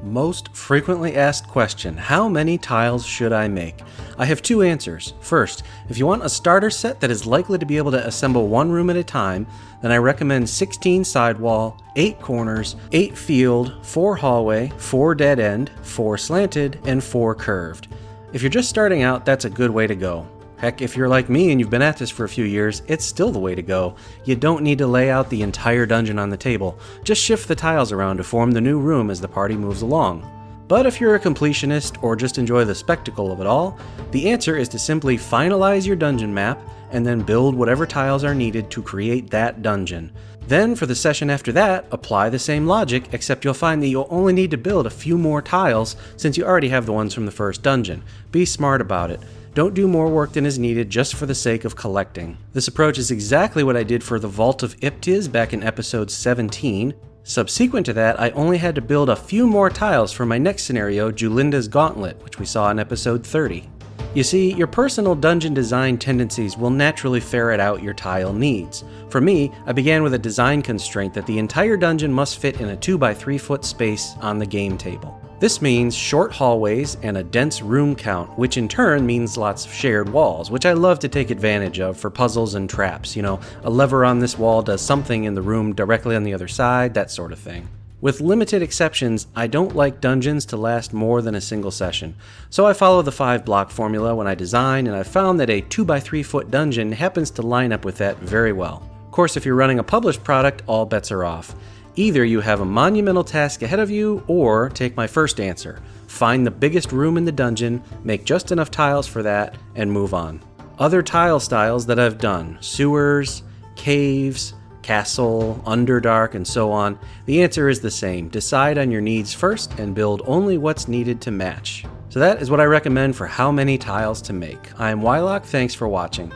Most frequently asked question, how many tiles should I make? I have two answers. First, if you want a starter set that is likely to be able to assemble one room at a time, then I recommend 16 sidewall, 8 corners, 8 field, 4 hallway, 4 dead end, 4 slanted, and 4 curved. If you're just starting out, that's a good way to go. Heck, if you're like me and you've been at this for a few years, it's still the way to go. You don't need to lay out the entire dungeon on the table. Just shift the tiles around to form the new room as the party moves along. But if you're a completionist or just enjoy the spectacle of it all, the answer is to simply finalize your dungeon map and then build whatever tiles are needed to create that dungeon. Then for the session after that, apply the same logic, except you'll find that you'll only need to build a few more tiles since you already have the ones from the first dungeon. Be smart about it. Don't do more work than is needed just for the sake of collecting. This approach is exactly what I did for the Vault of Iptiz back in episode 17. Subsequent to that, I only had to build a few more tiles for my next scenario, Julinda's Gauntlet, which we saw in episode 30. You see, your personal dungeon design tendencies will naturally ferret out your tile needs. For me, I began with a design constraint that the entire dungeon must fit in a 2x3 foot space on the game table. This means short hallways and a dense room count, which in turn means lots of shared walls, which I love to take advantage of for puzzles and traps. You know, a lever on this wall does something in the room directly on the other side, that sort of thing. With limited exceptions, I don't like dungeons to last more than a single session, so I follow the 5-block formula when I design, and I've found that a 2x3 foot dungeon happens to line up with that very well. Of course, if you're running a published product, all bets are off. Either you have a monumental task ahead of you, or take my first answer. Find the biggest room in the dungeon, make just enough tiles for that, and move on. Other tile styles that I've done: sewers, caves, castle, underdark, and so on. The answer is the same. Decide on your needs first and build only what's needed to match. So that is what I recommend for how many tiles to make. I'm Wylock, thanks for watching.